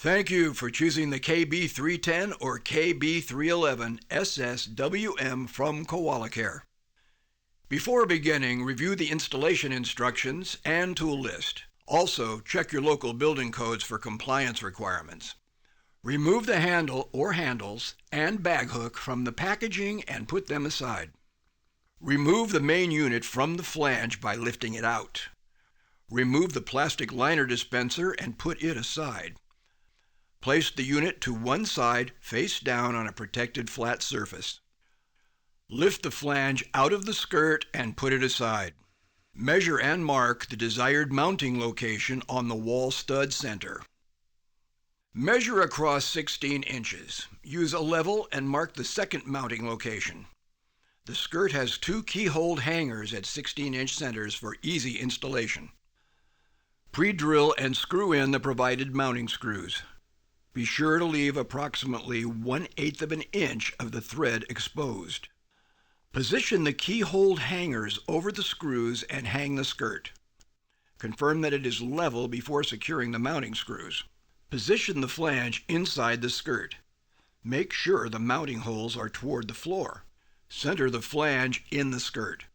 Thank you for choosing the KB310 or KB311 SSWM from Koala Kare. Before beginning, review the installation instructions and tool list. Also, check your local building codes for compliance requirements. Remove the handle or handles and bag hook from the packaging and put them aside. Remove the main unit from the flange by lifting it out. Remove the plastic liner dispenser and put it aside. Place the unit to one side, face down on a protected flat surface. Lift the flange out of the skirt and put it aside. Measure and mark the desired mounting location on the wall stud center. Measure across 16 inches. Use a level and mark the second mounting location. The skirt has two keyhole hangers at 16-inch centers for easy installation. Pre-drill and screw in the provided mounting screws. Be sure to leave approximately 1/8 of an inch of the thread exposed. Position the keyhole hangers over the screws and hang the skirt. Confirm that it is level before securing the mounting screws. Position the flange inside the skirt. Make sure the mounting holes are toward the floor. Center the flange in the skirt.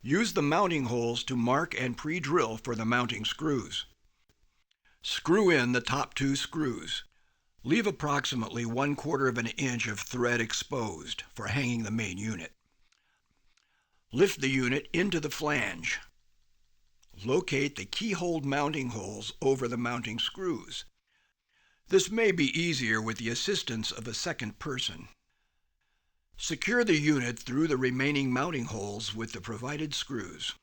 Use the mounting holes to mark and pre-drill for the mounting screws. Screw in the top two screws. Leave approximately 1/4 of an inch of thread exposed for hanging the main unit. Lift the unit into the flange. Locate the keyhole mounting holes over the mounting screws. This may be easier with the assistance of a second person. Secure the unit through the remaining mounting holes with the provided screws.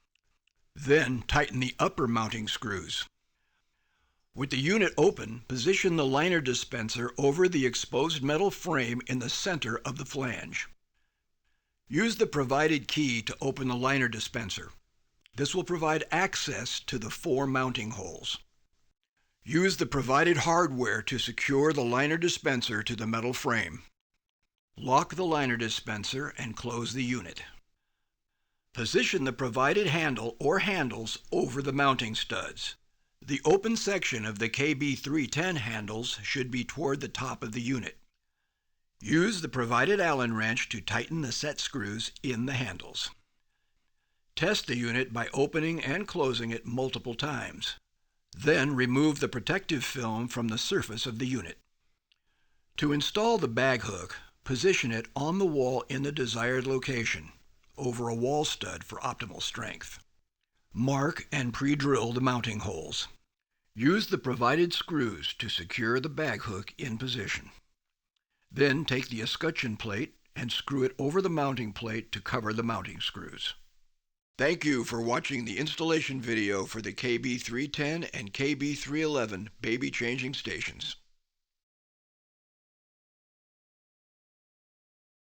Then tighten the upper mounting screws. With the unit open, position the liner dispenser over the exposed metal frame in the center of the flange. Use the provided key to open the liner dispenser. This will provide access to the 4 mounting holes. Use the provided hardware to secure the liner dispenser to the metal frame. Lock the liner dispenser and close the unit. Position the provided handle or handles over the mounting studs. The open section of the KB310 handles should be toward the top of the unit. Use the provided Allen wrench to tighten the set screws in the handles. Test the unit by opening and closing it multiple times. Then remove the protective film from the surface of the unit. To install the bag hook, position it on the wall in the desired location, over a wall stud for optimal strength. Mark and pre-drill the mounting holes. Use the provided screws to secure the bag hook in position. Then take the escutcheon plate and screw it over the mounting plate to cover the mounting screws. Thank you for watching the installation video for the KB310 and KB311 baby changing stations.